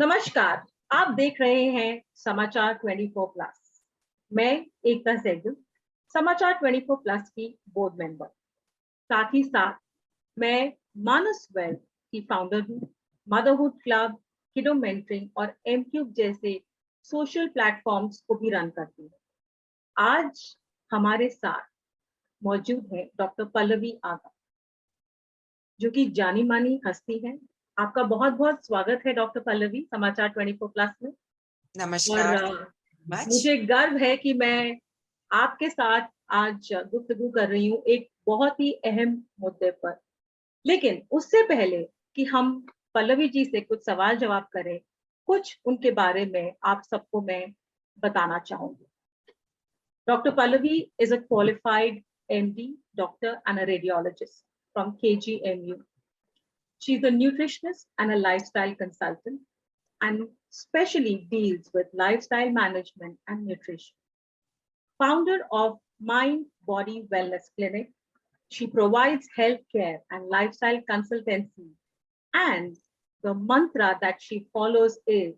नमस्कार। आप देख रहे हैं समाचार 24 प्लस। मैं एकता सहगल, समाचार 24 प्लस की बोर्ड मेंबर। साथ ही साथ मैं मानस वेल्थ की फाउंडर हूँ। मदरहुड क्लब, किडो मेंटरिंग और एम क्यूब जैसे सोशल प्लेटफॉर्म्स को भी रन करती हूँ। आज हमारे साथ मौजूद है डॉक्टर पल्लवी आगा, जो कि जानी मानी हस्ती है। आपका बहुत बहुत स्वागत है डॉक्टर पल्लवी, समाचार 24 प्लस में। और नमस्कार मच। मुझे गर्व है कि मैं आपके साथ आज गुफ्तगू कर रही हूँ एक बहुत ही अहम मुद्दे पर। लेकिन उससे पहले कि हम पल्लवी जी से कुछ सवाल जवाब करें, कुछ उनके बारे में आप सबको मैं बताना चाहूंगी। Dr. Pallavi is a qualified MD, doctor, and a radiologist from KGMU. She's a nutritionist and a lifestyle consultant and specially deals with lifestyle management and nutrition. Founder of Mind Body Wellness Clinic, she provides healthcare and lifestyle consultancy. And the mantra that she follows is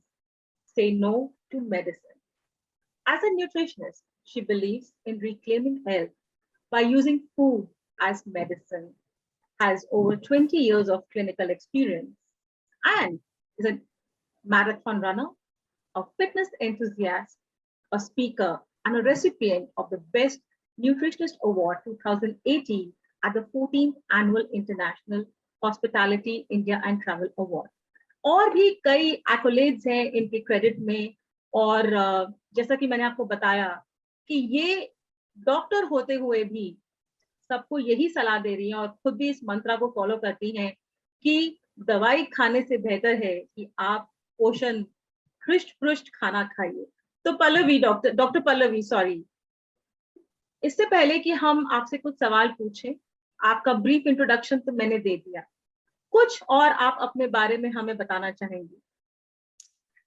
say no to medicine. As a nutritionist, she believes in reclaiming health by using food as medicine, has over 20 years of clinical experience, and is a marathon runner, a fitness enthusiast, a speaker, and a recipient of the Best Nutritionist Award 2018 at the 14th Annual International Hospitality India and Travel Award. और भी कई एक्कोलेड्स हैं इनके credit में। और जैसा कि मैंने आपको बताया कि ये डॉक्टर होते हुए भी सबको यही सलाह दे रही हैं और खुद भी इस मंत्रा को फॉलो करती हैं कि दवाई खाने से बेहतर है कि आप पोषण हृष्ट पुष्ट खाना खाइए। तो Pallavi, doctor doctor Pallavi, sorry, इससे पहले कि हम आपसे कुछ सवाल पूछें, आपका ब्रीफ इंट्रोडक्शन तो मैंने दे दिया, कुछ और आप अपने बारे में हमें बताना चाहेंगी?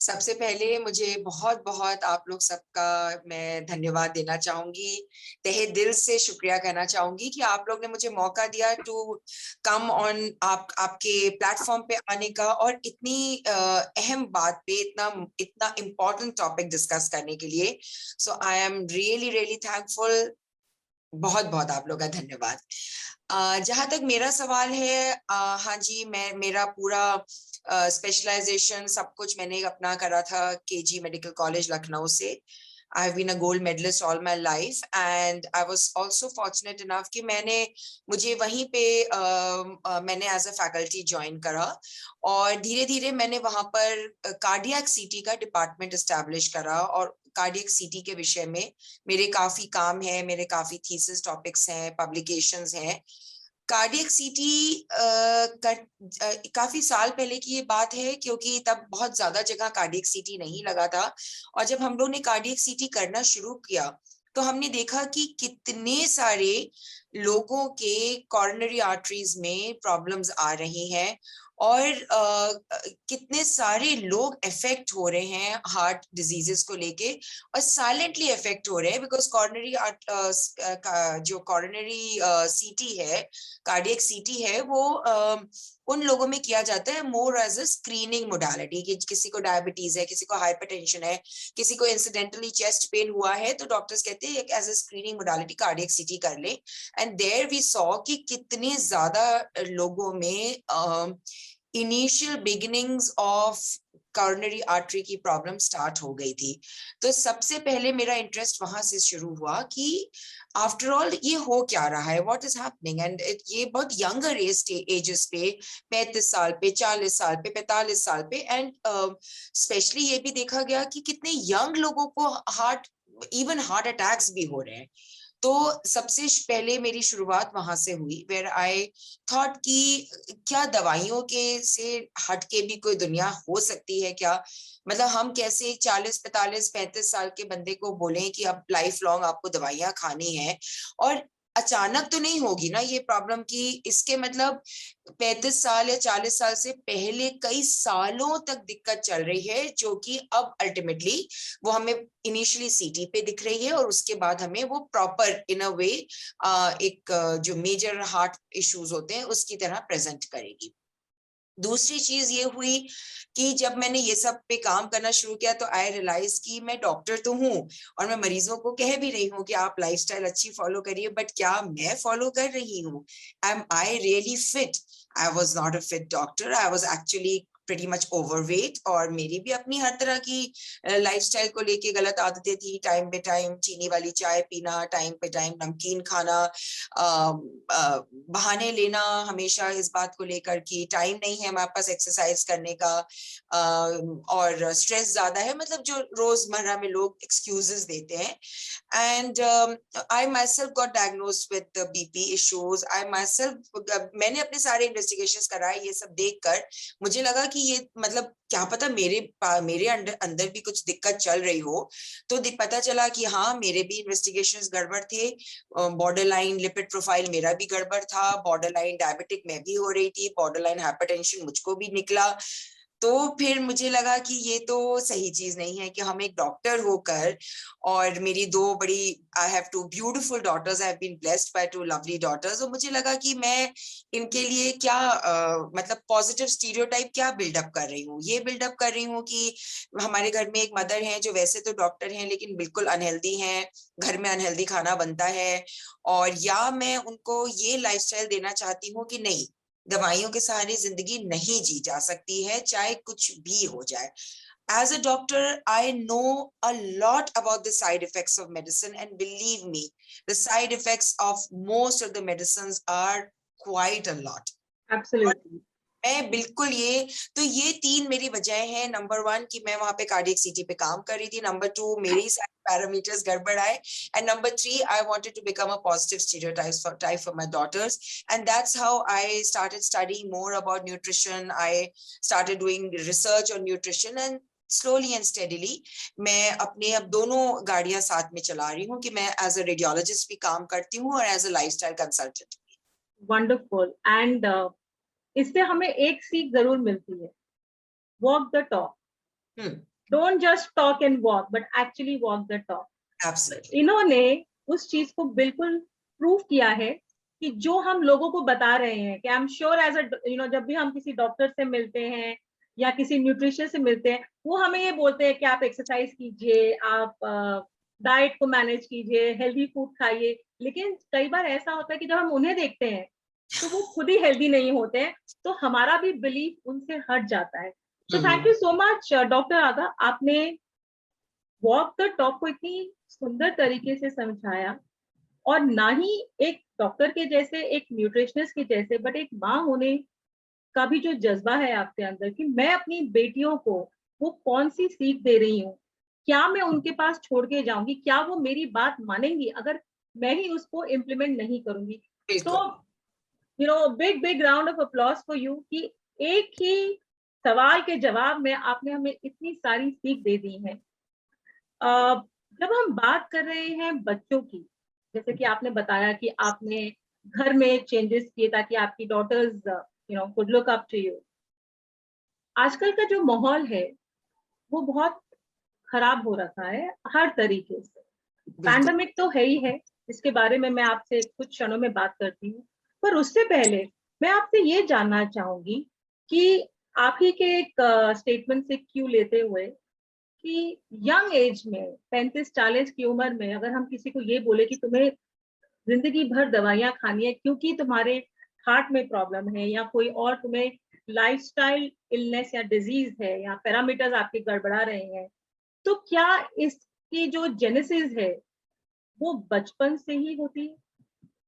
सबसे पहले मुझे बहुत बहुत आप लोग सबका मैं धन्यवाद देना चाहूंगी, तहे दिल से शुक्रिया कहना चाहूंगी कि आप लोग ने मुझे मौका दिया टू कम ऑन आपके प्लेटफॉर्म पे आने का और इतनी अहम बात पे इतना इतना इम्पोर्टेंट टॉपिक डिस्कस करने के लिए। So I am really really thankful. बहुत बहुत आप लोग का धन्यवाद। जहां तक मेरा सवाल है, हाँ जी, मैं मेरा पूरा स्पेशलाइजेशन सब कुछ मैंने अपना करा था केजी मेडिकल कॉलेज लखनऊ से। I have been a gold medalist all my life and I was also fortunate enough कि मुझे वहीं पे मैंने एज अ फैकल्टी ज्वाइन करा और धीरे धीरे मैंने वहां पर कार्डियक सीटी का डिपार्टमेंट एस्टैब्लिश करा और कार्डियक सीटी के विषय में मेरे काफी काम है, मेरे काफी थीसिस टॉपिक्स हैं, पब्लिकेशंस हैं। कार्डियक सीटी काफी साल पहले की ये बात है क्योंकि तब बहुत ज्यादा जगह कार्डियक सीटी नहीं लगा था और जब हम लोग ने कार्डियक सीटी करना शुरू किया तो हमने देखा कि कितने सारे लोगों के कॉर्नरी आर्टरीज में प्रॉब्लम्स आ रही हैं और कितने सारे लोग इफेक्ट हो रहे हैं हार्ट डिजीजेस को लेके और साइलेंटली इफेक्ट हो रहे हैं बिकॉज कॉर्नरी जो कॉर्नरी सीटी है, कार्डियक सीटी है, वो उन लोगों में किया जाता है more as a screening modality कि किसी को डायबिटीज है, किसी को हाइपरटेंशन है, किसी को इंसिडेंटली चेस्ट पेन हुआ है तो डॉक्टर्स कहते हैं as a screening modality cardiac CT कर ले। एंड देयर वी सॉ कि कितने ज्यादा लोगों में initial beginnings of coronary artery की प्रॉब्लम स्टार्ट हो गई थी। तो सबसे पहले मेरा इंटरेस्ट वहां से शुरू हुआ कि आफ्टर ऑल ये हो क्या रहा है, व्हाट इज हैपनिंग। एंड ये बहुत यंगर एजेस पे, 35 साल पे, 40 साल पे, 45 साल पे, एंड स्पेशली ये भी देखा गया कि कितने यंग लोगों को हार्ट अटैक्स भी हो रहे हैं। तो सबसे पहले मेरी शुरुआत वहां से हुई वेयर आई थॉट कि क्या दवाइयों के से हट के भी कोई दुनिया हो सकती है क्या। मतलब हम कैसे 40, 45, 35 साल के बंदे को बोलें कि अब लाइफ लॉन्ग आपको दवाइयां खानी है और अचानक तो नहीं होगी ना ये प्रॉब्लम की इसके मतलब 35 साल या 40 साल से पहले कई सालों तक दिक्कत चल रही है जो कि अब अल्टीमेटली वो हमें इनिशियली सीटी पे दिख रही है और उसके बाद हमें वो प्रॉपर इन अ वे एक जो मेजर हार्ट इश्यूज होते हैं उसकी तरह प्रेजेंट करेगी। दूसरी चीज ये हुई कि जब मैंने ये सब पे काम करना शुरू किया तो आई रियलाइज कि मैं डॉक्टर तो हूँ और मैं मरीजों को कह भी रही हूँ कि आप लाइफस्टाइल अच्छी फॉलो करिए, बट क्या मैं फॉलो कर रही हूँ? Am I really fit? I was not a fit doctor, I was actually pretty much overweight, और मेरी भी अपनी हर तरह की लाइफस्टाइल को लेके गलत आदतें थी। टाइम पे टाइम चीनी वाली चाय पीना, टाइम पे टाइम नमकीन खाना, बहाने लेना हमेशा इस बात को लेकर कि टाइम नहीं है हमारे पास एक्सरसाइज करने का, और स्ट्रेस ज्यादा है, मतलब जो रोजमर्रा में लोग एक्सक्यूजेस देते हैं। And I my self got diagnosed with BP issues. मैंने अपने सारे इन्वेस्टिगेशंस कराए, ये सब देखकर मुझे लगा कि ये मतलब क्या पता मेरे अंदर भी कुछ दिक्कत चल रही हो। तो पता चला कि हाँ, मेरे भी इन्वेस्टिगेशंस गड़बड़ थे। बॉर्डर लाइन लिपिड प्रोफाइल मेरा भी गड़बड़ था, बॉर्डर लाइन डायबिटिक मैं भी हो रही थी, बॉर्डर लाइन हाइपरटेंशन मुझको भी निकला। तो फिर मुझे लगा कि ये तो सही चीज नहीं है कि हम एक डॉक्टर होकर, और मेरी दो बड़ी, I have two beautiful daughters, I have been blessed by two lovely daughters, और मुझे लगा कि मैं इनके लिए क्या मतलब पॉजिटिव स्टीरियोटाइप क्या बिल्डअप कर रही हूँ। ये बिल्डअप कर रही हूँ कि हमारे घर में एक मदर है जो वैसे तो डॉक्टर हैं लेकिन बिल्कुल अनहेल्दी हैं, घर में अनहेल्दी खाना बनता है, और या मैं उनको ये लाइफस्टाइल देना चाहती हूँ कि नहीं, दवाइयों के सहारे जिंदगी नहीं जी जा सकती है, चाहे कुछ भी हो जाए। As a doctor, I know a lot about the side effects of medicine, and believe me, the side effects of most of the medicines are quite a lot. Absolutely. मैं बिल्कुल ये तीन मेरी वजह है। नंबर 1 कि मैं वहां पे कार्डियक सीटी पे काम कर रही थी, नंबर 2 मेरे सारे पैरामीटर्स गड़बड़ आए, and number 3 I wanted to become a positive stereotype for my daughters, and that's how I started studying more about nutrition. I started doing research on nutrition, and slowly and steadily मैं अपने अब दोनों गाड़ियां साथ में चला रही हूँ कि मैं एज अ रेडियोलॉजिस्ट भी काम करती हूँ और as a lifestyle consultant. Wonderful. And इससे हमें एक सीख जरूर मिलती है, walk the talk. Don't just talk and walk, but actually walk the talk. Absolutely. इन्होंने उस चीज को बिल्कुल प्रूव किया है कि जो हम लोगों को बता रहे हैं, कि I am sure as a जब भी हम किसी डॉक्टर से मिलते हैं या किसी न्यूट्रिशन से मिलते हैं, वो हमें ये बोलते हैं कि आप एक्सरसाइज कीजिए, आप डाइट को मैनेज कीजिए, हेल्दी फूड खाइए। लेकिन कई बार ऐसा होता है कि जब हम उन्हें देखते हैं तो वो खुद ही हेल्दी नहीं होते हैं, तो हमारा भी बिलीफ उनसे हट जाता है। So thank you so much doctor Agha, आपने वॉक द टॉक को इतनी सुंदर तरीके से समझाया, और ना ही एक डॉक्टर के जैसे, एक न्यूट्रिशनिस्ट के जैसे, बट एक माँ होने का भी जो जज्बा है आपके अंदर कि मैं अपनी बेटियों को वो कौन सी सीख दे रही हूँ, क्या मैं उनके पास छोड़ के जाऊंगी, क्या वो मेरी बात मानेंगी अगर मैं ही उसको इम्प्लीमेंट नहीं करूंगी। तो बिल्कुल। Big big round of applause for you कि एक ही सवाल के जवाब में आपने हमें इतनी सारी सीख दे दी है। जब हम बात कर रहे हैं बच्चों की, जैसे कि आपने बताया कि आपने घर में चेंजेस किए ताकि आपकी daughters could look up to you. आजकल का जो माहौल है वो बहुत खराब हो रखा है हर तरीके से। बिल्कुल। पैंडेमिक तो है ही है, इसके बारे में मैं आपसे कुछ क्षणों में बात करती हूँ, पर उससे पहले मैं आपसे ये जानना चाहूंगी कि आप ही के एक स्टेटमेंट से क्यों लेते हुए कि यंग एज में 35-40 की उम्र में अगर हम किसी को ये बोले कि तुम्हें जिंदगी भर दवाइयां खानी है क्योंकि तुम्हारे हार्ट में प्रॉब्लम है या कोई और तुम्हें लाइफस्टाइल इलनेस या डिजीज है या पैरामीटर्स आपके गड़बड़ा रहे हैं, तो क्या इसकी जो जेनेसिस है वो बचपन से ही होती है?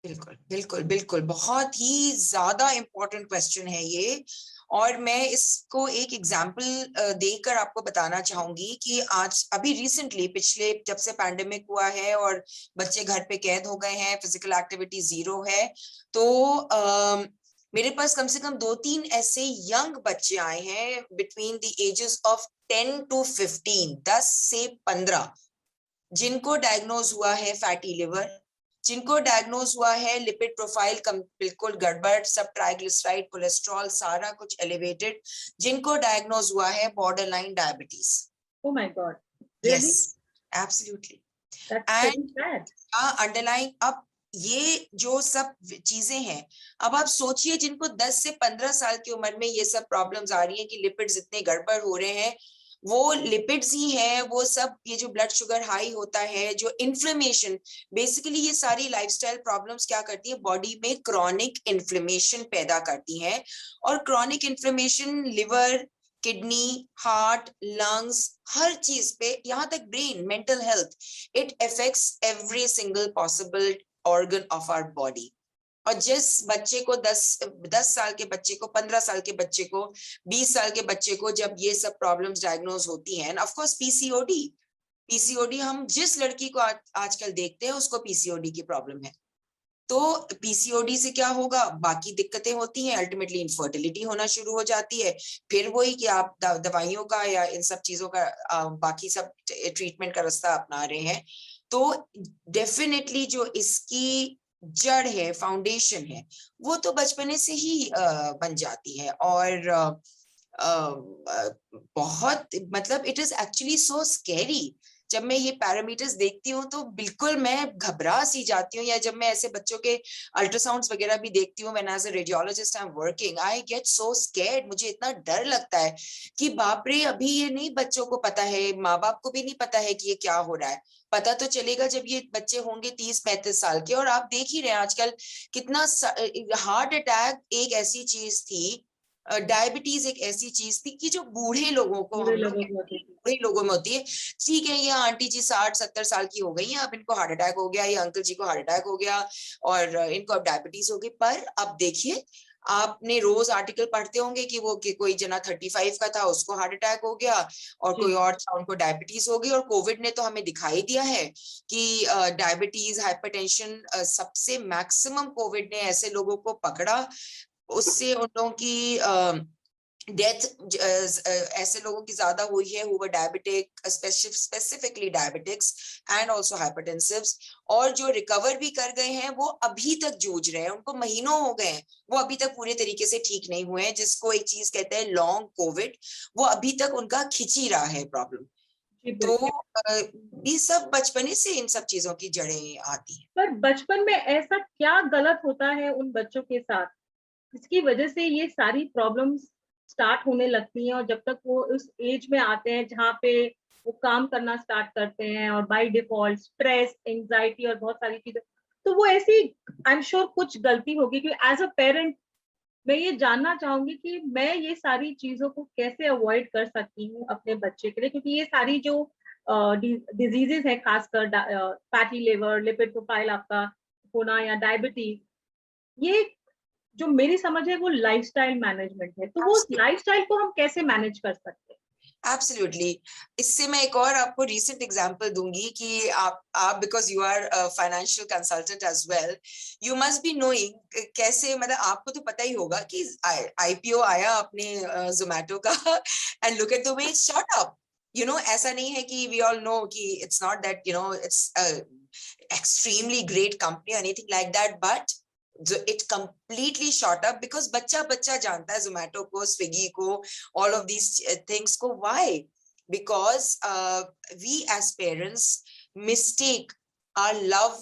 बिल्कुल बिल्कुल बिल्कुल, बहुत ही ज्यादा इम्पोर्टेंट क्वेश्चन है ये, और मैं इसको एक एग्जाम्पल देकर आपको बताना चाहूंगी कि आज अभी रिसेंटली पिछले जब से पैंडेमिक हुआ है और बच्चे घर पे कैद हो गए हैं, फिजिकल एक्टिविटी जीरो है, तो मेरे पास कम से कम 2-3 ऐसे यंग बच्चे आए हैं between the ages of 10 to 15, 10 से 15, जिनको डायग्नोज हुआ है फैटी लिवर, जिनको डायग्नोज हुआ है लिपिड प्रोफाइल बिल्कुल गड़बड़, सब ट्राइग्लिसराइड कोलेस्ट्रॉल सारा कुछ एलिवेटेड, जिनको डायग्नोज हुआ है border line diabetes. Oh my God, yes, really? Absolutely. That's pretty and sad. Underline अब ये जो सब चीजें हैं, अब आप सोचिए जिनको 10 से 15 साल की उम्र में ये सब प्रॉब्लम्स आ रही हैं कि लिपिड्स इतने गड़बड़ हो रहे हैं, वो लिपिड्स ही है, वो सब, ये जो ब्लड शुगर हाई होता है, जो इन्फ्लेमेशन, बेसिकली ये सारी लाइफस्टाइल प्रॉब्लम्स क्या करती है, बॉडी में क्रॉनिक इन्फ्लेमेशन पैदा करती है। और chronic inflammation liver, kidney, heart, lungs, हर चीज पे, यहाँ तक brain, mental health, it affects every single possible organ of our body. और जिस बच्चे को 10 साल के बच्चे को, 15 साल के बच्चे को, 20 साल के बच्चे को जब ये सब प्रॉब्लम्स डायग्नोज होती हैं, ऑफ कोर्स पीसीओडी हम जिस लड़की को आजकल देखते हैं उसको पीसीओडी की प्रॉब्लम है। तो पीसीओडी से क्या होगा, बाकी दिक्कतें होती हैं, अल्टीमेटली इनफर्टिलिटी होना शुरू हो जाती है। फिर वही कि आप दवाइयों का या इन सब चीजों का बाकी सब ट्रीटमेंट का रास्ता अपना रहे हैं। तो डेफिनेटली जो इसकी जड़ है, फाउंडेशन है, वो तो बचपने से ही बन जाती है। और बहुत, मतलब it is actually so scary. जब मैं ये पैरामीटर्स देखती हूँ तो बिल्कुल मैं घबरा सी जाती हूँ, या जब मैं ऐसे बच्चों के अल्ट्रासाउंड्स वगैरह भी देखती हूँ, when as a radiologist I am working, I get so scared. मुझे इतना डर लगता है कि बाप रे, अभी ये नहीं बच्चों को पता है, माँ बाप को भी नहीं पता है कि ये क्या हो रहा है। पता तो चलेगा जब ये बच्चे होंगे 30-35 साल के। और आप देख ही रहे हैं आजकल कितना, हार्ट अटैक एक ऐसी चीज थी, डायबिटीज एक ऐसी चीज थी कि जो बूढ़े लोगों को, बूढ़े हम लोग लोगों को होती थी। बूढ़े लोगों में होती है। ठीक है, ये आंटी जी 60-70 साल की हो गई हैं, अब इनको हार्ट अटैक हो गया, ये अंकल जी को हार्ट अटैक हो गया और इनको अब डायबिटीज हो गई। पर अब देखिए, आपने रोज आर्टिकल पढ़ते होंगे कि वो, कि कोई जना 35 का था, उसको हार्ट अटैक हो गया, और कोई जी और था, उनको डायबिटीज हो गई। और कोविड ने तो हमें दिखाई दिया है कि डायबिटीज, हाइपरटेंशन, सबसे मैक्सिमम कोविड ने ऐसे लोगों को पकड़ा, उससे उन लोगों की डेथ ऐसे लोगों की ज्यादा हुई है who were diabetic, specifically diabetics and also hypertensives। और जो रिकवर भी कर गए हैं वो अभी तक जूझ रहे हैं, उनको महीनों हो गए हैं, वो अभी तक पूरे तरीके से ठीक नहीं हुए हैं, जिसको एक चीज कहते हैं लॉन्ग कोविड, वो अभी तक उनका खिंच ही रहा है प्रॉब्लम। जी तो बिल्कुल। ये सब बचपने से इन सब चीजों की जड़ें आती हैं। पर बचपन में ऐसा क्या गलत होता है उन बच्चों के साथ, इसकी वजह से ये सारी प्रॉब्लम्स स्टार्ट होने लगती हैं, और जब तक वो उस एज में आते हैं जहाँ पे वो काम करना स्टार्ट करते हैं, और बाय डिफॉल्ट स्ट्रेस, एंजाइटी और बहुत सारी चीजें, तो वो ऐसी, आई एम श्योर कुछ गलती होगी। क्योंकि एज अ पेरेंट मैं ये जानना चाहूंगी कि मैं ये सारी चीजों को कैसे अवॉइड कर सकती हूँ अपने बच्चे के लिए, क्योंकि ये सारी जो डिजीजेस है, खासकर फैटी लिवर, लिपिड प्रोफाइल आपका होना, या डायबिटीज, ये जो मेरी समझ है वो लाइफस्टाइल मैनेजमेंट है। तो वो लाइफस्टाइल को हम कैसे मैनेज कर सकते हैं? एब्सोल्युटली। इससे मैं एक और आपको रीसेंट एग्जांपल दूंगी कि आप because you are financial consultant as well, you must be knowing कैसे, मतलब आपको तो पता ही होगा कि आईपीओ आया अपने जोमेटो का and look at the way it's shot up. You know, ऐसा नहीं है कि वी ऑल नो कि it's not that, you know, it's extremely great company, anything like that, but it completely shot up because बच्चा जानता है जोमेटो को, Swiggy को, all of these things को। why? Because we as parents mistake our love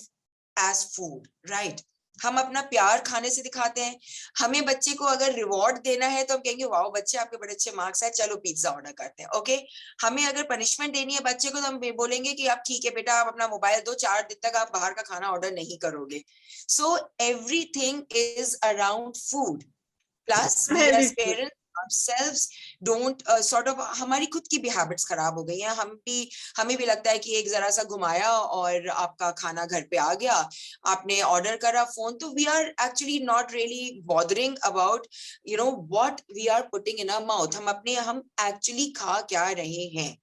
as food, right? हम अपना प्यार खाने से दिखाते हैं। हमें बच्चे को अगर रिवॉर्ड देना है तो हम कहेंगे वाओ बच्चे आपके बड़े अच्छे मार्क्स है, चलो पिज्जा ऑर्डर करते हैं, ओके। हमें अगर पनिशमेंट देनी है बच्चे को तो हम बोलेंगे कि आप ठीक है बेटा, आप अपना मोबाइल दो, 4 दिन तक आप बाहर का खाना ऑर्डर नहीं करोगे। So everything is around food. Plus we healthy as food. parents ourselves don't sort of, हमारी खुद की भी हैबिट्स खराब हो गई हैं। हमें भी लगता है कि एक जरा सा घुमाया और आपका खाना घर पे आ गया, आपने ऑर्डर करा फोन, तो we are actually not really bothering about you know what we are putting in our mouth. हम एक्चुअली खा क्या रहे हैं।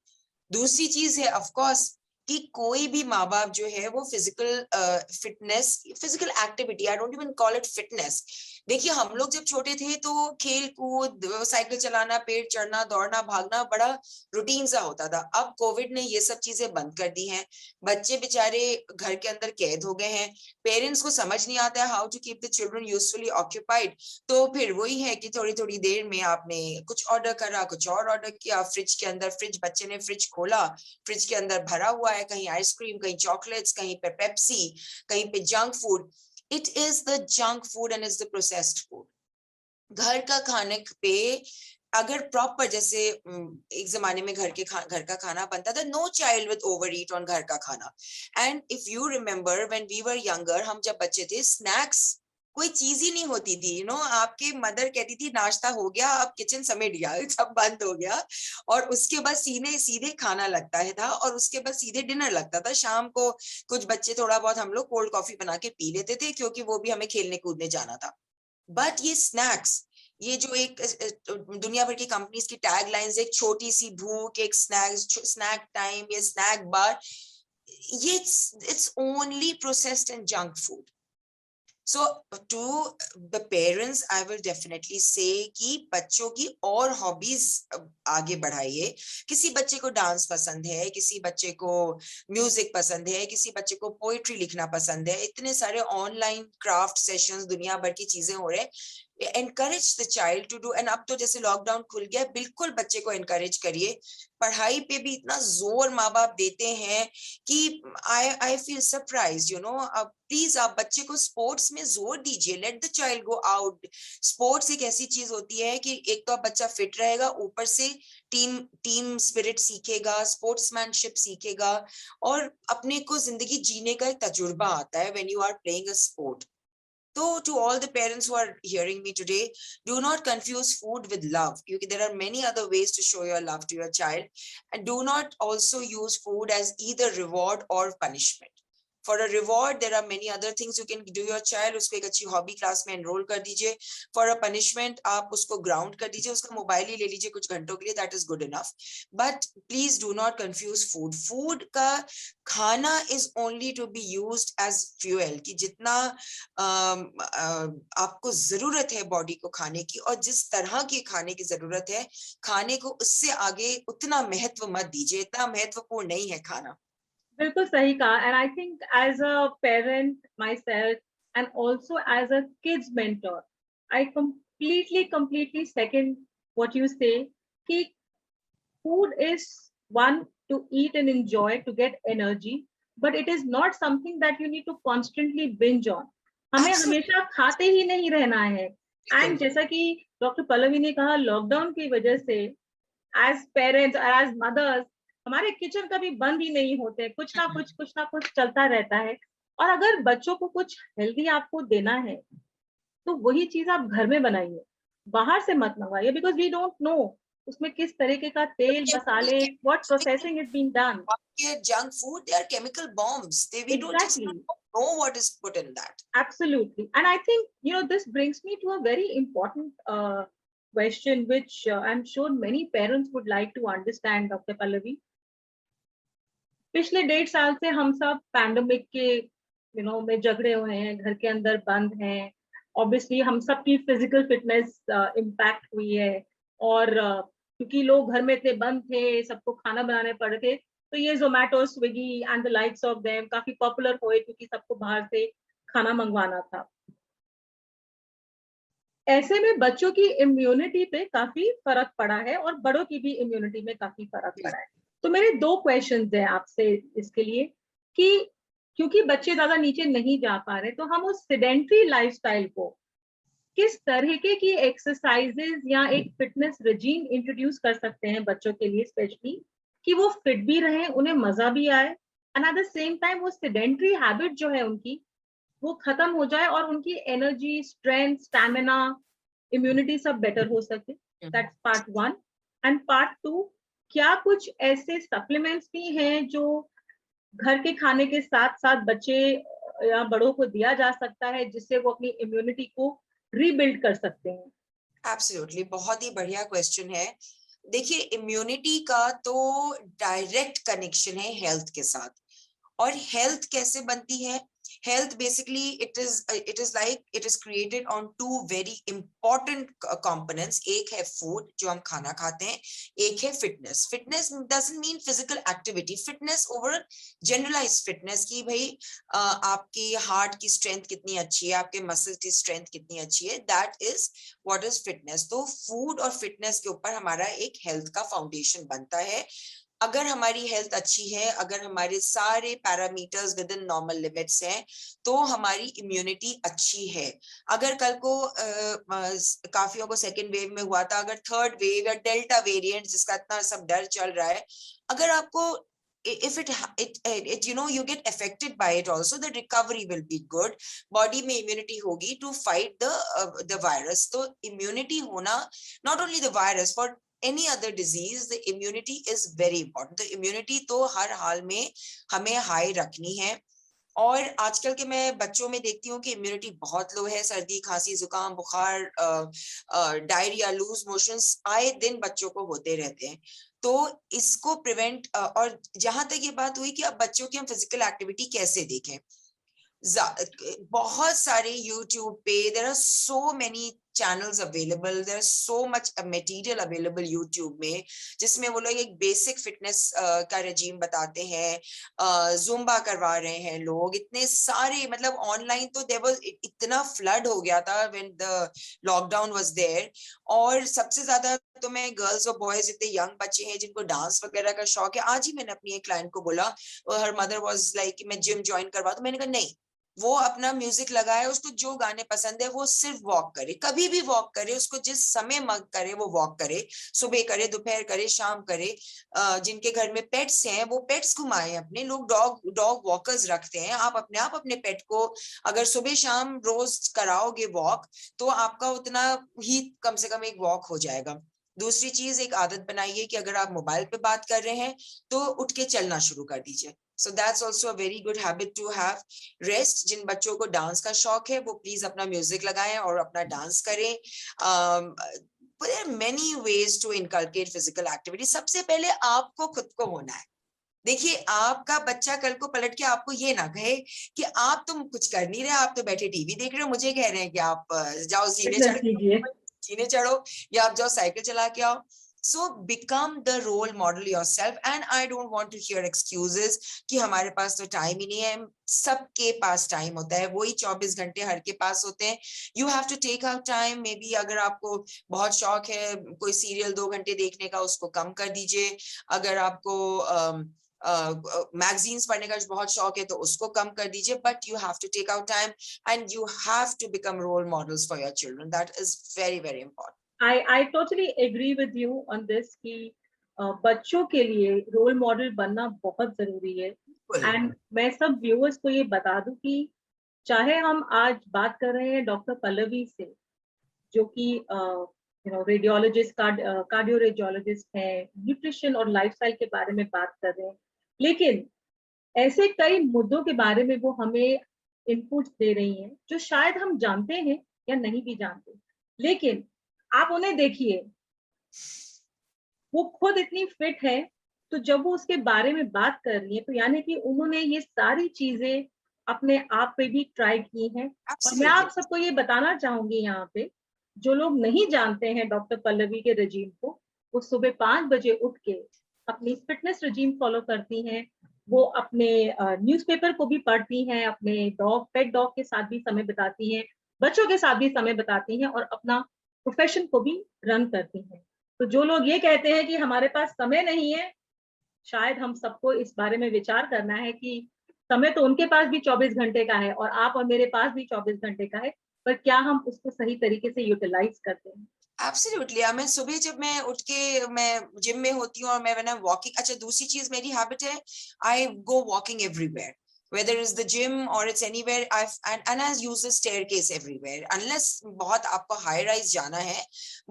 दूसरी चीज है ऑफ कोर्स कि कोई भी माँ बाप जो है वो physical fitness, physical activity, I don't even call it fitness, देखिए हम लोग जब छोटे थे तो खेल कूद, साइकिल चलाना, पेड़ चढ़ना, दौड़ना, भागना बड़ा रूटीन सा होता था। अब कोविड ने ये सब चीजें बंद कर दी हैं। बच्चे बेचारे घर के अंदर कैद हो गए हैं। पेरेंट्स को समझ नहीं आता है how to keep the children usefully occupied. तो फिर वही है कि थोड़ी थोड़ी देर में आपने कुछ ऑर्डर करा, कुछ और ऑर्डर किया, फ्रिज के अंदर, बच्चे ने फ्रिज खोला, फ्रिज के अंदर भरा हुआ है कहीं आइसक्रीम, कहीं चॉकलेट्स, कहीं पे पेप्सी, कहीं पे junk food. It is the junk food and is the processed food. घर का खाने पे अगर प्रॉपर, जैसे एक जमाने में घर का खाना बनता था, no child with overeat on घर का खाना। And if you remember when we were younger, हम जब बच्चे थे, स्नैक्स कोई चीज ही नहीं होती थी। आपके मदर कहती थी नाश्ता हो गया, अब किचन समेट गया, सब बंद हो गया, और उसके बाद सीधे सीधे खाना लगता है था, और उसके बाद सीधे डिनर लगता था। शाम को कुछ बच्चे थोड़ा बहुत, हम लोग कोल्ड कॉफी बना के पी लेते थे, क्योंकि वो भी हमें खेलने कूदने जाना था। बट ये स्नैक्स, ये जो एक दुनिया भर की कंपनीज की टैग लाइंस, एक छोटी सी भूख, एक स्नैक टाइम या स्नैक बार, ये it's only processed and junk food. So to the parents, I will definitely say कि बच्चों की और हॉबीज आगे बढ़ाइए। किसी बच्चे को डांस पसंद है, किसी बच्चे को म्यूजिक पसंद है, किसी बच्चे को पोइट्री लिखना पसंद है, इतने सारे ऑनलाइन क्राफ्ट सेशंस, दुनिया भर की चीजें हो रहे हैं। Encourage the child to do. एंड अब तो जैसे लॉकडाउन खुल गया, बिल्कुल बच्चे को एनकरेज करिए। पढ़ाई पे भी इतना जोर माँ बाप देते हैं कि आई फील सरप्राइज, अब प्लीज आप बच्चे को स्पोर्ट्स में जोर दीजिए। Let the child go out. Sports एक ऐसी चीज होती है कि एक तो बच्चा फिट रहेगा, ऊपर से टीम स्पिरिट सीखेगा, स्पोर्ट्समैनशिप सीखेगा, और अपने को जिंदगी जीने का एक तजुर्बा आता है when you are playing a sport. So to all the parents who are hearing me today, do not confuse food with love, because there are many other ways to show your love to your child. And do not also use food as either reward or punishment. For a reward, there are many other things you can do your child. उसको एक अच्छी hobby class में enrol कर दीजिए। For a punishment, आप उसको ground कर दीजिए, उसका मोबाइल ही ले लीजिए कुछ घंटों के लिए, that is good enough. But please do not confuse food. Food का खाना is only to be used as fuel, कि जितना आपको जरूरत है बॉडी को खाने की, और जिस तरह की खाने की जरूरत है, खाने को उससे आगे उतना महत्व मत दीजिए, इतना महत्वपूर्ण नहीं है खाना। बिल्कुल सही कहा। And I think as a parent myself and also as a kids mentor, I completely second what you say कि food is one to eat and enjoy to get energy, but it is not something that you need to constantly binge on. हमें Absolutely. हमेशा खाते ही नहीं रहना है। And जैसा कि doctor Pallavi ने कहा, लॉकडाउन की वजह से एज पेरेंट्स और एज मदर्स हमारे किचन कभी बंद ही नहीं होते, कुछ ना कुछ चलता रहता है। और अगर बच्चों को कुछ हेल्दी आपको देना है तो वही चीज आप घर में बनाइए, बाहर से मत मंगवाइए, बिकॉज वी डोंट नो उसमें किस तरीके का तेल मसाले, what processing is being done. Junk food, they are chemical bombs. We don't just Exactly. know what is put in that. Absolutely. And I think, this brings me to a very important question, which I'm sure many parents would like to understand, Dr. Pallavi. पिछले 1.5 साल से हम सब pandemic के में झगड़े हुए हैं, घर के अंदर बंद हैं। ऑब्वियसली हम सबकी फिजिकल फिटनेस इम्पैक्ट हुई है, और क्योंकि लोग घर में थे, बंद थे, सबको खाना बनाने पड़ रहे थे, तो ये Zomato, Swiggy and the likes of them काफी पॉपुलर हुए, क्योंकि सबको बाहर से खाना मंगवाना था। ऐसे में बच्चों की इम्यूनिटी पे काफी फर्क पड़ा है, और बड़ों की भी इम्यूनिटी में काफी फर्क पड़ा है। तो मेरे 2 क्वेश्चंस हैं आपसे इसके लिए कि क्योंकि बच्चे ज्यादा नीचे नहीं जा पा रहे, तो हम उस सेडेंट्री लाइफस्टाइल को किस तरीके की एक्सरसाइजेज या एक फिटनेस रेजीम इंट्रोड्यूस कर सकते हैं बच्चों के लिए, स्पेशली कि वो फिट भी रहे, उन्हें मजा भी आए, and at the same time वो सेडेंट्री हैबिट जो है उनकी वो खत्म हो जाए, और उनकी एनर्जी, स्ट्रेंथ, स्टैमिना, इम्यूनिटी सब बेटर हो सके। That's part 1। एंड पार्ट 2, क्या कुछ ऐसे सप्लीमेंट्स भी हैं जो घर के खाने के साथ साथ बच्चे या बड़ों को दिया जा सकता है, जिससे वो अपनी इम्यूनिटी को रीबिल्ड कर सकते हैं? एब्सोल्युटली, बहुत ही बढ़िया क्वेश्चन है। देखिए, इम्यूनिटी का तो डायरेक्ट कनेक्शन है हेल्थ के साथ। और हेल्थ कैसे बनती है? health basically it is like it is created on two very important components. एक है food जो हम खाना खाते हैं, एक है fitness. Fitness doesn't mean physical activity, fitness over generalized fitness की भाई आपकी heart की strength कितनी अच्छी है, आपके muscles की strength कितनी अच्छी है, that is what is fitness. तो food और fitness के ऊपर हमारा एक health का foundation बनता है. अगर हमारी हेल्थ अच्छी है, अगर हमारे सारे parameters with in normal limits हैं, तो हमारी इम्यूनिटी अच्छी है. अगर कल को काफियों को सेकेंड वेव में हुआ था, अगर थर्ड वेव या डेल्टा वेरिएंट जिसका इतना सब डर चल रहा है, अगर आपको if it you know you get affected by it also, the recovery will be good. Body में immunity होगी to fight the virus. तो immunity होना, not only the virus, for any other disease the immunity is very important. तो immunity तो हर हाल में हमें high रखनी है. और आजकल के मैं बच्चों में देखती हूँ कि इम्यूनिटी बहुत लो है. सर्दी, खांसी, जुकाम, बुखार, डायरिया, लूज मोशंस आए दिन बच्चों को होते रहते हैं. तो इसको प्रिवेंट, और जहां तक ये बात हुई कि अब बच्चों की हम फिजिकल एक्टिविटी कैसे देखें, बहुत सारे YouTube पे there are so many channels available, there is so much material available YouTube में, जिसमें वो लोग एक बेसिक फिटनेस का रेजीम बताते हैं, जुम्बा करवा रहे हैं लोग, इतने सारे, मतलब ऑनलाइन तो there was इतना फ्लड हो गया था when the lockdown was there. और सबसे ज्यादा तो मैं गर्ल्स और बॉयज, इतने यंग बच्चे हैं जिनको डांस वगैरह का शौक है. आज ही मैंने अपनी एक क्लाइंट को बोला, हर मदर वाज लाइक मैं जिम ज्वाइन करवा दूं. मैंने कहा नहीं, वो अपना म्यूजिक लगाए, उसको जो गाने पसंद है वो सिर्फ वॉक करे, कभी भी वॉक करे, उसको जिस समय मन करे वो वॉक करे, सुबह करे, दोपहर करे, शाम करे. जिनके घर में पेट्स हैं वो पेट्स घुमाए अपने. लोग डॉग वॉकर्स रखते हैं. आप अपने पेट को अगर सुबह शाम रोज कराओगे वॉक, तो आपका उतना ही कम से कम एक वॉक हो जाएगा. दूसरी चीज, एक आदत बनाइए कि अगर आप मोबाइल पे बात कर रहे हैं तो उठ के चलना शुरू कर दीजिए. So that's also a very good habit to have. Rest, जिन बच्चों को डांस का शौक है वो प्लीज अपना म्यूजिक लगाएं और अपना डांस करें. There are many ways to inculcate physical activity. सबसे पहले आपको खुद को होना है. देखिए, आपका बच्चा कल को पलट के आपको ये ना कहे कि आप तुम कुछ कर नहीं रहे, आप तो बैठे टीवी देख रहे हो, मुझे कह रहे हैं कि आप जाओ जीने चढ़ो या आप जाओ साइकिल चला के आओ. So become the role model yourself, and I don't want to hear excuses कि हमारे पास तो टाइम ही नहीं है. सबके पास टाइम होता है, वही 24 घंटे हर के पास होते हैं. You have to take out time. Maybe अगर आपको बहुत शौक है कोई सीरियल 2 घंटे देखने का, उसको कम कर दीजिए. अगर आपको मैगजीन्स पढ़ने का बहुत शौक है तो उसको कम कर दीजिए. But you have to take out time and you have to become role models for your children. That is very very important. I totally agree with you on this कि बच्चों के लिए रोल मॉडल बनना बहुत जरूरी है. And मैं सब व्यूअर्स को ये बता दूं कि चाहे हम आज बात कर रहे हैं डॉक्टर पल्लवी से, जो कि रेडियोलॉजिस्ट, कार्डियो रेडियोलॉजिस्ट हैं, न्यूट्रिशन और लाइफस्टाइल के बारे में बात कर रहे हैं, लेकिन ऐसे कई मुद्दों के बारे में वो हमें इनपुट दे रही हैं जो शायद हम जानते हैं या नहीं भी जानते. लेकिन आप उन्हें देखिए, वो खुद इतनी फिट है, तो जब वो उसके बारे में बात कर रही है तो यानी कि उन्होंने ये सारी चीजें अपने आप पे भी ट्राई की हैं. और मैं आप सबको ये बताना चाहूंगी यहाँ पे, जो लोग नहीं जानते हैं डॉक्टर पल्लवी के रजीम को, वो सुबह 5 बजे उठ के अपनी फिटनेस रजीम फॉलो करती हैं. वो अपने न्यूज़पेपर को भी पढ़ती हैं, अपने पेट डॉग के साथ भी समय बिताती हैं, बच्चों के साथ भी समय बिताती हैं और अपना प्रोफेशन को भी रन करती हैं. तो जो लोग ये कहते हैं कि हमारे पास समय नहीं है, शायद हम सबको इस बारे में विचार करना है कि समय तो उनके पास भी 24 घंटे का है और आप और मेरे पास भी 24 घंटे का है, पर क्या हम उसको सही तरीके से यूटिलाइज करते हैं. एब्सोल्युटली. मैं सुबह जब मैं उठ के मैं जिम में होती हूँ और मैं वॉकिंग, अच्छा दूसरी चीज मेरी हैबिट है, I go walking everywhere, whether it's the gym or it's anywhere. And I use the staircase everywhere unless बहुत आपको high rise जाना है,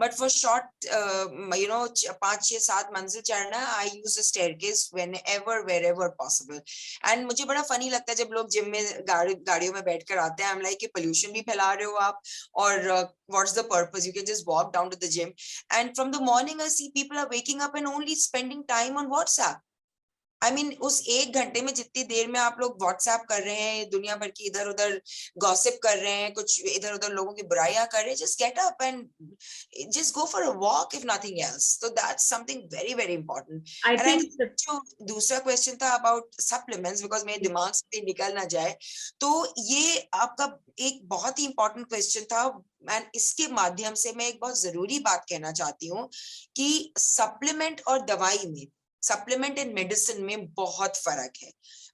but for short 5, 6, 7 मंजिल चढ़ना, I use the staircase whenever wherever possible. And मुझे बड़ा funny लगता है जब लोग जिम में गाड़ियों में बैठकर आते हैं. I'm like कि pollution भी फैला रहे हो आप, और what's the purpose? You can just walk down to the gym. And from the morning I see people are waking up and only spending time on WhatsApp. I mean, उस 1 घंटे में जितनी देर में आप लोग व्हाट्सएप कर रहे हैं, दुनिया भर की इधर उधर गॉसिप कर रहे हैं, कुछ इधर उधर लोगों की बुराइयां कर रहे हैं, just get up and just go for a walk if nothing else. So that's something very very important. I And I think think जो दूसरा क्वेश्चन था about supplements, because मेरे दिमाग से निकल ना जाए, तो ये आपका एक बहुत ही इंपॉर्टेंट क्वेश्चन था, एंड इसके माध्यम से मैं एक बहुत जरूरी बात कहना चाहती हूँ कि सप्लीमेंट और दवाई में, सप्लीमेंट एंड मेडिसिन में बहुत फर्क है.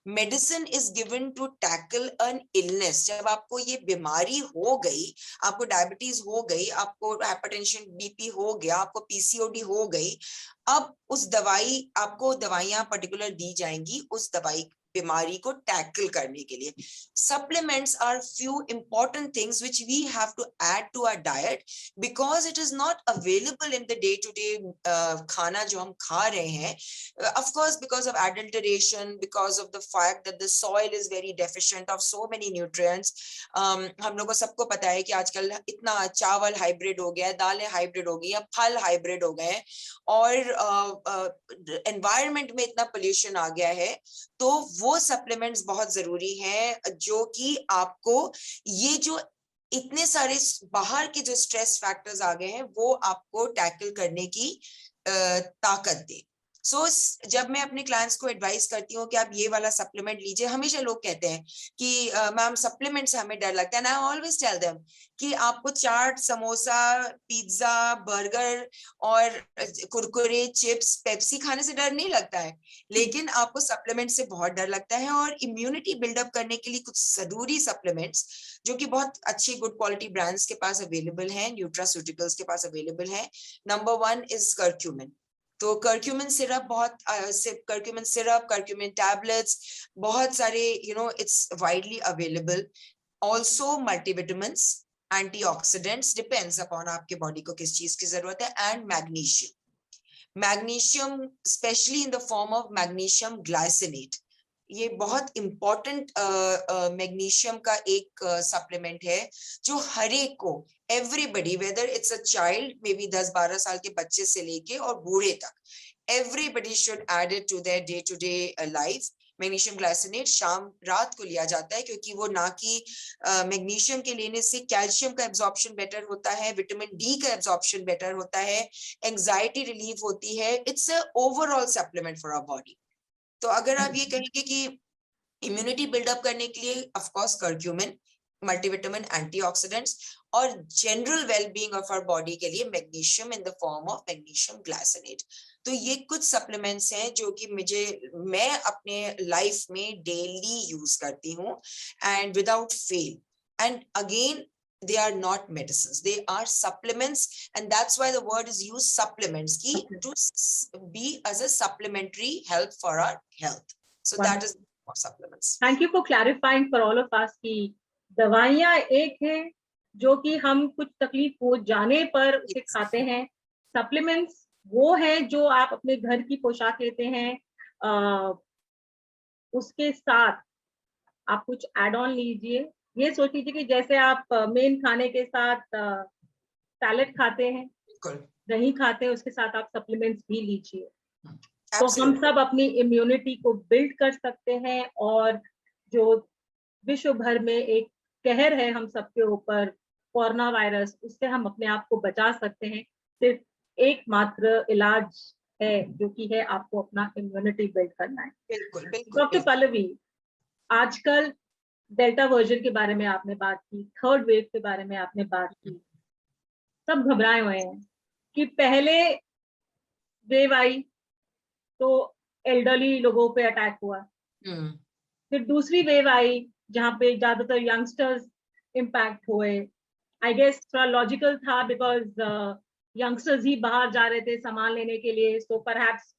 Medicine is given to tackle an illness. जब आपको ये बीमारी हो गई, आपको डायबिटीज हो गई, आपको हाइपरटेंशन बीपी हो गया, आपको पीसीओडी हो गई, अब उस दवाई, आपको दवाइयां पर्टिकुलर दी जाएंगी उस दवाई बीमारी को टैकल करने के लिए. Supplements are few important things which we have to add to our diet, because it is not available in the day to day खाना जो हम खा रहे हैं. Of course, because of adulteration, because of the fact that the soil is very deficient of so many nutrients. हम लोगों को सबको पता है कि आजकल इतना चावल हाइब्रिड हो गया है, दालें हाइब्रिड हो गई हैं, फल हाइब्रिड हो गए हैं, और एनवायरनमेंट में इतना पोल्यूशन आ गया है. तो वो सप्लीमेंट्स बहुत जरूरी हैं जो कि आपको ये जो इतने सारे बाहर के जो स्ट्रेस फैक्टर्स आ गए हैं वो आपको टैकल करने की ताकत दे. सो जब मैं अपने क्लाइंट्स को एडवाइस करती हूँ कि आप ये वाला सप्लीमेंट लीजिए, हमेशा लोग कहते हैं कि मैम सप्लीमेंट से हमें डर लगता है. आई ऑलवेज टेल देम कि आपको चाट, समोसा, पिज्जा, बर्गर और कुरकुरे, चिप्स, पेप्सी खाने से डर नहीं लगता है, लेकिन आपको सप्लीमेंट से बहुत डर लगता है. और इम्यूनिटी बिल्डअप करने के लिए कुछ जरूरी सप्लीमेंट्स जो कि बहुत अच्छी गुड क्वालिटी ब्रांड्स के पास अवेलेबल हैं, न्यूट्रास्यूटिकल्स के पास अवेलेबल है. Number 1 is curcumin. तो कर्क्यूमिन सिरप, बहुत कर्क्यूमिन सिरप, कर्क्यूमिन टैबलेट्स, बहुत सारे it's widely available. Also multivitamins, antioxidants, depends upon आपके बॉडी को किस चीज की जरूरत है. And magnesium specially in the form of magnesium glycinate. ये बहुत इंपॉर्टेंट मैग्नीशियम का एक सप्लीमेंट है जो हर एक को, everybody, whether it's a child, maybe 10-12 साल के बच्चे से लेके और बूढ़े तक, everybody should add it to their day to day life. Magnesium glycinate शाम रात को लिया जाता है क्योंकि वो ना कि मैग्नीशियम के लेने से कैल्शियम का एब्जॉर्प्शन बेटर होता है, विटामिन डी का एब्जॉर्प्शन बेटर होता है, एंजाइटी रिलीफ होती है. It's a overall supplement for our body. तो अगर आप ये कहेंगे कि इम्यूनिटी बिल्डअप करने के लिए of course curcumin, multivitamin, antioxidants, और general wellbeing of our body के लिए magnesium in the form of magnesium glycinate. तो ये कुछ सप्लीमेंट्स हैं जो कि मैं अपने लाइफ में डेली यूज करती हूँ and without fail. And again, they are not medicines, they are supplements, and that's why the word is used, supplements, to be as a supplementary help for our health. So that is for supplements. Thank you for clarifying for all of us कि दवाइयाँ एक है जो कि हम कुछ तकलीफ हो जाने पर उसे खाते हैं. सप्लीमेंट्स वो है जो आप अपने घर की पोशाक लेते हैं, उसके साथ आप कुछ एड ऑन लीजिए. ये सोच लीजिए कि जैसे आप मेन खाने के साथ सैलेड खाते हैं, दही खाते हैं, उसके साथ आप सप्लीमेंट्स भी लीजिए. तो हम सब अपनी इम्यूनिटी को बिल्ड कर सकते हैं, और जो विश्व भर में एक कहर है हम सबके ऊपर, कोरोना वायरस, उससे हम अपने आप को बचा सकते हैं. सिर्फ एकमात्र इलाज है जो कि है आपको अपना इम्यूनिटी बिल्ड करना है. बिल्कुल बिल्कुल. डॉक्टर पल्लवी, आजकल डेल्टा वर्जन के बारे में आपने बात की, थर्ड वेव के बारे में आपने बात की. सब घबराए हुए हैं कि पहले वेव आई तो एल्डरली लोगों पे अटैक हुआ, फिर दूसरी वेव आई जहाँ पे ज्यादातर यंगस्टर्स इम्पैक्ट हुए. आई गेस थोड़ा लॉजिकल था बिकॉज यंगस्टर्स ही बाहर जा रहे थे सामान लेने के लिए. सो परहैप्स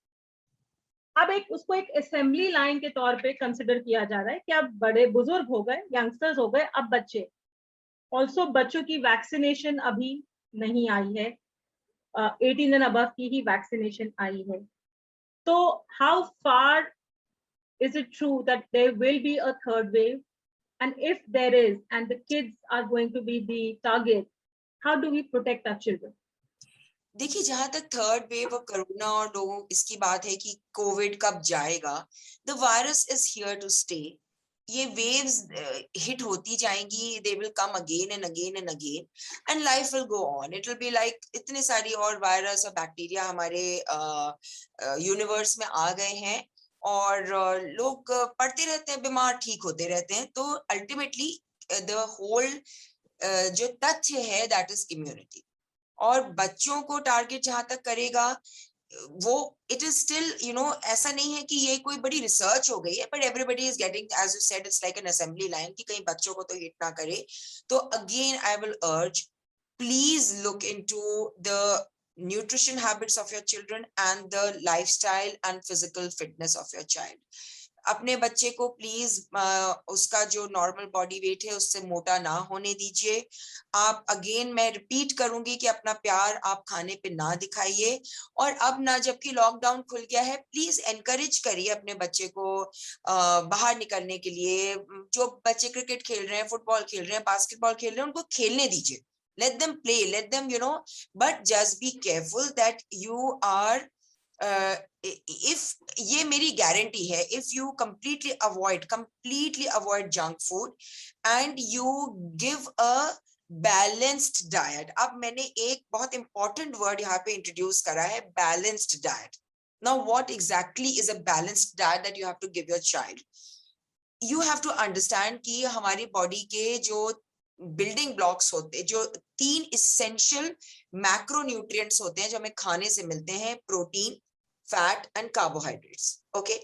अब उसको एक असेंबली लाइन के तौर पे कंसिडर किया जा रहा है कि अब बड़े बुजुर्ग हो गए, यंगस्टर्स हो गए, अब बच्चे. ऑल्सो बच्चों की वैक्सीनेशन अभी नहीं आई है, 18 एंड अबव की ही वैक्सीनेशन आई है. तो how far is it true that there will be a third wave, and if there is and the kids are going to be the target, how do we protect our children? देखिए, जहां तक third wave of corona और लोगों इसकी बात है कि Covid कब जाएगा, the virus is here to stay. ये वेव्स हिट होती जाएंगी, they will come again and again and again, and life will go on. It will be like इतने सारी और वायरस और बैक्टीरिया हमारे यूनिवर्स में आ गए हैं, और लोग पढ़ते रहते हैं, बीमार ठीक होते रहते हैं। तो अल्टीमेटली द होल जो तथ्य है दैट इज इम्यूनिटी। और बच्चों को टारगेट जहां तक करेगा, वो इट इज स्टिल ऐसा नहीं है कि ये कोई बड़ी रिसर्च हो गई है, but everybody is getting, as you said, it's like an assembly line, कि कहीं बच्चों को तो हिट ना करे। तो again I will urge, please look into the nutrition habits of your children and the lifestyle and physical fitness of your child. अपने बच्चे को प्लीज उसका जो नॉर्मल बॉडी वेट है उससे मोटा ना होने दीजिए। आप, अगेन मैं रिपीट करूंगी कि अपना प्यार आप खाने पे ना दिखाइए। और अब ना, जबकि लॉकडाउन खुल गया है, प्लीज एनकरेज करिए अपने बच्चे को बाहर निकलने के लिए। जो बच्चे क्रिकेट खेल रहे हैं, फुटबॉल खेल रहे हैं, बास्केटबॉल खेल रहे हैं, उनको खेलने दीजिए। let them play, let them, but just be careful that you are if, ये मेरी गारंटी है, if you completely avoid junk food and you give a balanced diet. अब मैंने एक बहुत important word यहाँ पे introduce करा है, balanced diet. Now what exactly is a balanced diet that you have to give your child? You have to understand कि हमारी बॉडी के जो बिल्डिंग ब्लॉक्स होते हैं, जो 3 इसेंशियल मैक्रोन्यूट्रिएंट्स होते हैं जो हमें खाने से मिलते हैं, protein, fat and carbohydrates. Okay,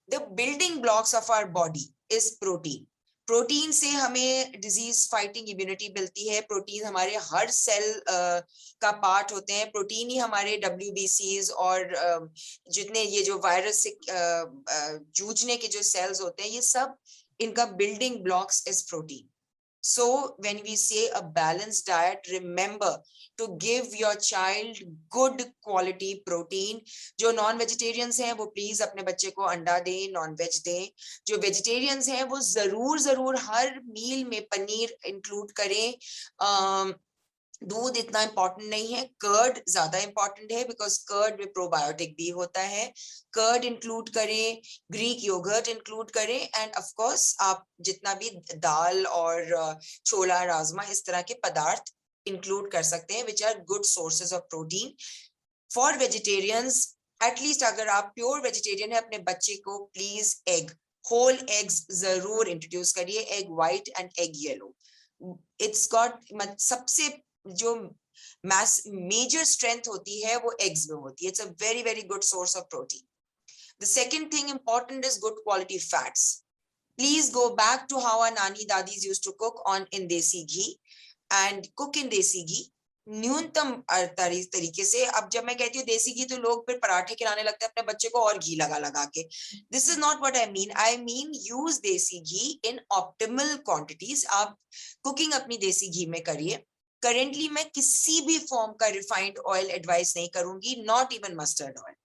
the building blocks of our body is protein. Protein से हमें डिजीज फाइटिंग इम्यूनिटी मिलती है। प्रोटीन हमारे हर सेल का पार्ट होते हैं। प्रोटीन ही हमारे WBCs और जितने ये जो वायरस से जूझने के जो सेल्स होते हैं, ये सब इनका building blocks is protein. So when we say a balanced diet, remember to give your child good quality protein. जो नॉन वेजिटेरियंस हैं वो प्लीज अपने बच्चे को अंडा दें, नॉन वेज दें। जो वेजिटेरियंस हैं वो जरूर हर मील में पनीर इंक्लूड करें। दूध इतना इंपॉर्टेंट नहीं है, कर्ड ज्यादा इंपॉर्टेंट है, बिकॉज कर्ड में प्रोबायोटिक भी होता है। कर्ड इंक्लूड करें, ग्रीक योगर्ट इंक्लूड करें, एंड ऑफ कोर्स आप जितना भी दाल और छोला, राजमा, इस तरह के पदार्थ इंक्लूड कर सकते हैं, which are good sources of protein. For vegetarians, at least अगर आप प्योर वेजिटेरियन है, अपने बच्चे को प्लीज एग, होल एग्स जरूर इंट्रोड्यूस करिए, egg white and egg yellow. It's got, सबसे जो मेजर स्ट्रेंथ होती है वो एग्स में होती है। It's a very good source of protein. The second thing important is good quality fats. Please go back to how our nani dadis used to cook on in desi ghee, and cook in desi घी न्यूनतम तरीके से। अब जब मैं कहती हूँ देसी घी, तो लोग फिर पराठे खिलाने लगते हैं अपने बच्चे को और घी लगा के। This is not what I mean use देसी घी इन ऑप्टिमल क्वांटिटीज। आप कुकिंग अपनी देसी घी में करिए। करेंटली मैं किसी भी फॉर्म का रिफाइंड ऑयल एडवाइस नहीं करूंगी, not even mustard oil.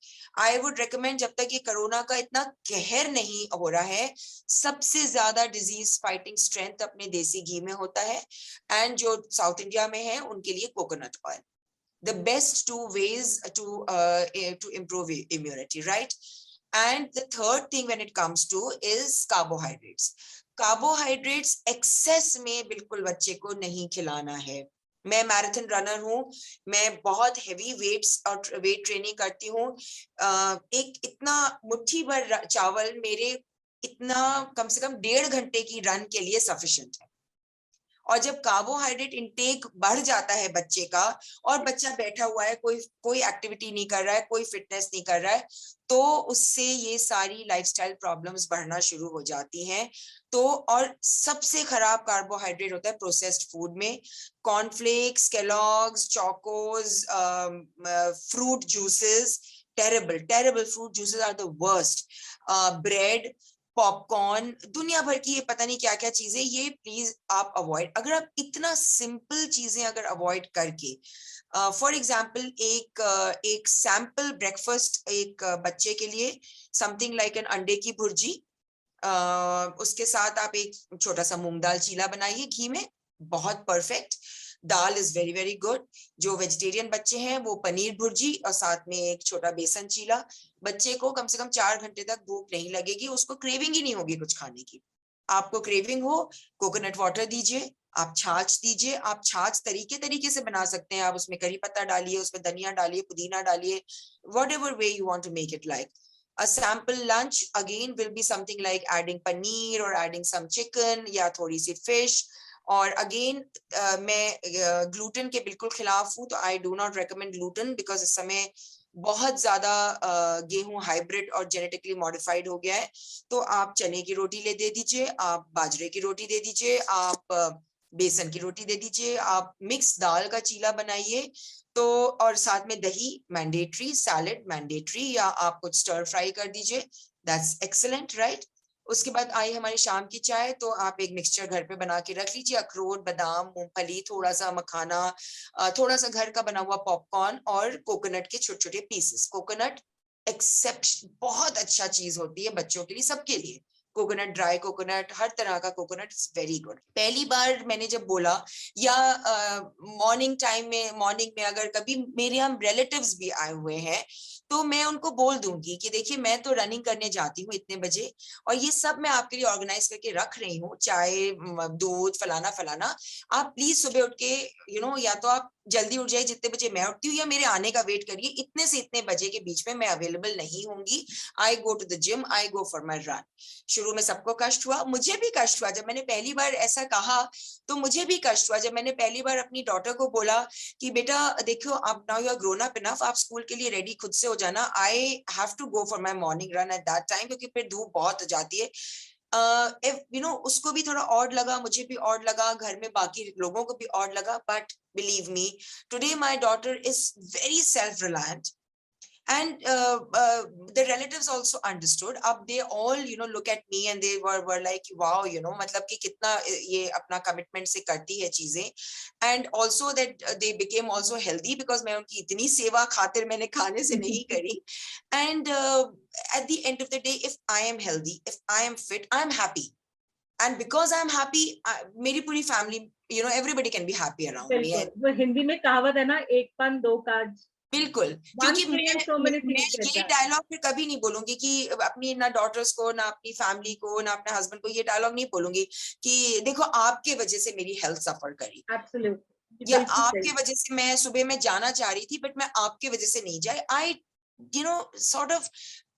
I would recommend, जब तक ये कोरोना का इतना कहर नहीं हो रहा है, सबसे ज्यादा डिजीज फाइटिंग स्ट्रेंथ अपने देसी घी में होता है, एंड जो साउथ इंडिया में है उनके लिए coconut oil. The best 2 ways to improve immunity, right? And the third thing when it comes to is carbohydrates. Carbohydrates excess में बिल्कुल बच्चे को नहीं खिलाना है। मैं मैराथन रनर हूँ, मैं बहुत हेवी वेट्स और वेट ट्रेनिंग करती हूँ। एक इतना मुट्ठी भर चावल मेरे इतना कम से कम 1.5 घंटे की रन के लिए सफिशिएंट है। और जब कार्बोहाइड्रेट इंटेक बढ़ जाता है बच्चे का, और बच्चा बैठा हुआ है, कोई एक्टिविटी नहीं कर रहा है, कोई फिटनेस नहीं कर रहा है, तो उससे ये सारी लाइफस्टाइल प्रॉब्लम्स बढ़ना शुरू हो जाती हैं। तो और सबसे खराब कार्बोहाइड्रेट होता है प्रोसेस्ड फूड में। Cornflakes, Kellogg's, Chocos, fruit juices, terrible fruit juices are the worst. Bread, popcorn, दुनिया भर की ये पता नहीं क्या क्या चीजें, ये प्लीज आप अवॉइड। अगर आप इतना सिंपल चीजें अगर अवॉइड करके, फॉर एग्जाम्पल एक सैंपल ब्रेकफास्ट एक बच्चे के लिए, समथिंग लाइक एन अंडे की भुर्जी, उसके साथ आप एक छोटा सा मूंग दाल चीला बनाइए घी में, बहुत perfect. Dal is very very good. जो वेजिटेरियन बच्चे हैं वो पनीर भुर्जी और साथ में एक छोटा बेसन चीला। बच्चे को कम से कम 4 घंटे तक भूख नहीं लगेगी, उसको क्रेविंग ही नहीं होगी कुछ खाने की। आपको क्रेविंग हो, कोकोनट वाटर दीजिए, आप छाछ दीजिए। आप छाछ तरीके तरीके से बना सकते हैं, आप उसमें करी पत्ता डालिए, उसमें धनिया डालिए, पुदीना डालिए, whatever way you want to make it like. A sample lunch again will be something like adding paneer or adding some chicken या थोड़ी सी fish. और अगेन मैं ग्लूटेन के बिल्कुल खिलाफ हूँ, तो I do not recommend gluten because इस समय बहुत ज्यादा गेहूं हाइब्रिड और जेनेटिकली मॉडिफाइड हो गया है। तो आप चने की रोटी ले दे दीजिए, आप बाजरे की रोटी दे दीजिए, आप बेसन की रोटी दे दीजिए, आप मिक्स दाल का चीला बनाइए। तो और साथ में दही मैंडेटरी, सैलेड मैंडेटरी, या आप कुछ स्टर फ्राई कर दीजिए, दैट्स एक्सीलेंट राइट। उसके बाद आई हमारी शाम की चाय, तो आप एक मिक्सचर घर पे बना के रख लीजिए, अखरोट, बादाम, मूंगफली, थोड़ा सा मखाना, थोड़ा सा घर का बना हुआ पॉपकॉर्न और कोकोनट के छोटे छोटे पीसेस। कोकोनट एक्सेप्ट बहुत अच्छा चीज होती है बच्चों के लिए, सबके लिए। कोकोनट, ड्राई कोकोनट, हर तरह का कोकोनट इज वेरी गुड। पहली बार मैंने जब बोला, या मॉर्निंग में अगर कभी मेरे यहाँ रिलेटिव्स भी आए हुए हैं, तो मैं उनको बोल दूंगी कि देखिए मैं तो रनिंग करने जाती हूँ इतने बजे, और ये सब मैं आपके लिए ऑर्गेनाइज करके रख रही हूँ, चाय, दूध, फलाना फलाना। आप प्लीज सुबह उठ के या तो आप जल्दी उठ जाइए जितने बजे मैं उठती हूँ, या मेरे आने का वेट करिए, इतने से इतने बजे के बीच में मैं अवेलेबल नहीं होंगी। I go to the gym, I go for my run. शुरू में सबको कष्ट हुआ, मुझे भी कष्ट हुआ जब मैंने पहली बार ऐसा कहा, तो मुझे भी कष्ट हुआ जब मैंने पहली बार अपनी डॉटर को बोला कि बेटा देखो, अब now you are grown up enough, आप स्कूल के लिए रेडी खुद से हो जाना, I have to go for my morning run at that time, क्योंकि फिर धूप बहुत हो जाती है। उसको भी थोड़ा ऑड लगा, मुझे भी ऑड लगा, घर में बाकी लोगों को भी ऑड लगा, but believe me, today my daughter is very self-reliant, and the relatives also understood. Ab they all look at me and they were like wow, matlab ki kitna ye apna commitment se karti hai cheezein, and also that they became also healthy because main unki itni seva khatir maine khane se nahi kari. And at the end of the day, if I am healthy, if I am fit, I am happy, and because I am happy, meri puri family, everybody can be happy around me. वो हिंदी में कहावत है ना, एक पान दो काज। बिल्कुल, क्योंकि मैं ये डायलॉग फिर कभी नहीं बोलूंगी कि अपनी ना डॉटर्स को, ना अपनी फैमिली को, ना अपने हस्बैंड को ये डायलॉग नहीं बोलूंगी कि देखो आपके वजह से मेरी हेल्थ सफर करी, या आपके वजह से मैं सुबह में जाना चाह रही थी बट मैं आपके वजह से नहीं जाए। आई सॉर्ट ऑफ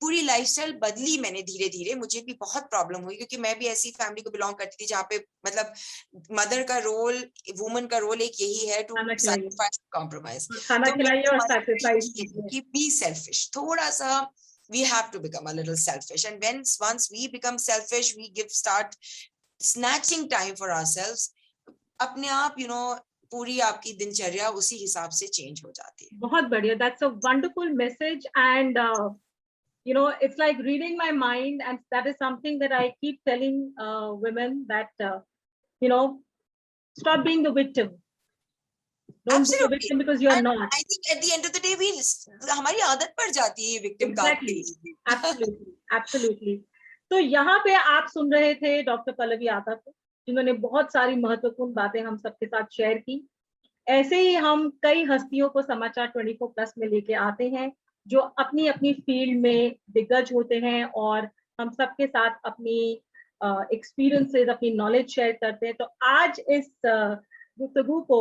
पूरी लाइफस्टाइल बदली मैंने धीरे धीरे। मुझे भी बहुत प्रॉब्लम हुई क्योंकि मैं भी ऐसी फैमिली को बिलोंग करती थी जहाँ पे मतलब मदर का रोल, वुमन का रोल एक यही है, टू सैक्रिफाइस, कॉम्प्रोमाइज। खाना खिलाइए और सैक्रिफाइस कीजिए, बी सेल्फिश, थोड़ा सा we have to become a little selfish, and once we become selfish, we start snatching time for ourselves. अपने आप पूरी आपकी दिनचर्या उसी हिसाब से चेंज हो जाती है। बहुत बढ़िया, that's a wonderful message, and it's like reading my mind, and that is something that I keep telling women that stop being the victim. Don't be the victim because you are not. I think at the end of the day हमारी आदत पड़ जाती है victim का। Absolutely. तो यहाँ पे आप सुन रहे थे डॉक्टर पल्लवी आदत, जिन्होंने बहुत सारी महत्वपूर्ण बातें हम सबके साथ शेयर की। ऐसे ही हम कई हस्तियों को समाचार 24+ में लेके आते हैं जो अपनी अपनी फील्ड में दिग्गज होते हैं और हम सबके साथ अपनी एक्सपीरियंसेस, अपनी नॉलेज शेयर करते हैं। तो आज इस गुफ्तगू को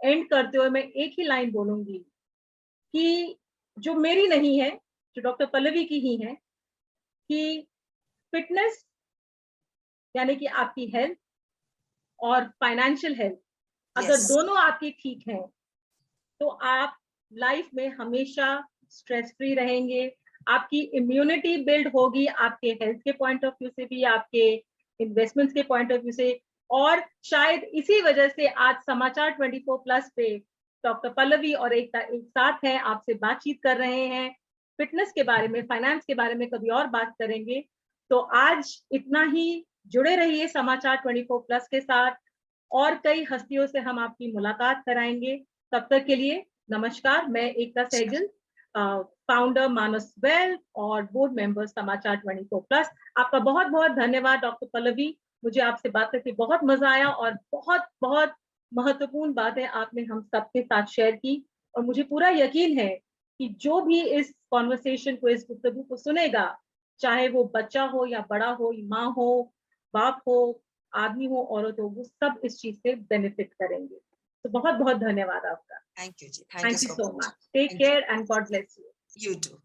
एंड करते हुए मैं एक ही लाइन बोलूंगी कि जो मेरी नहीं है, जो डॉक्टर पल्लवी की ही है, कि फिटनेस यानी कि आपकी हेल्थ और फाइनेंशियल हेल्थ अगर दोनों आपके ठीक हैं तो आप लाइफ में हमेशा स्ट्रेस फ्री रहेंगे, आपकी इम्यूनिटी बिल्ड होगी, आपके हेल्थ के पॉइंट ऑफ व्यू से भी, आपके इन्वेस्टमेंट्स के पॉइंट ऑफ व्यू से। और शायद इसी वजह से आज समाचार 24+ पे डॉक्टर पल्लवी और एक साथ हैं, आपसे बातचीत कर रहे हैं फिटनेस के बारे में, फाइनेंस के बारे में कभी और बात करेंगे। तो आज इतना ही, जुड़े रहिए समाचार 24+ के साथ, और कई हस्तियों से हम आपकी मुलाकात कराएंगे। तब तक के लिए नमस्कार। मैं एकता सहगल, फाउंडर मानस वेल्थ और बोर्ड मेंबर समाचार 24+। आपका बहुत बहुत धन्यवाद डॉक्टर पल्लवी, मुझे आपसे बात करके बहुत मजा आया और बहुत बहुत महत्वपूर्ण बातें आपने हम सबके साथ शेयर की और मुझे पूरा यकीन है कि जो भी इस कॉन्वर्सेशन को, इस गुफ्तगू को सुनेगा, चाहे वो बच्चा हो या बड़ा हो, माँ हो, बाप हो, आदमी हो, औरत हो, वो सब इस चीज से बेनिफिट करेंगे। तो बहुत बहुत धन्यवाद आपका। थैंक यू जी, thank you thank you so so much. Much. Take thank care and God bless you. You to.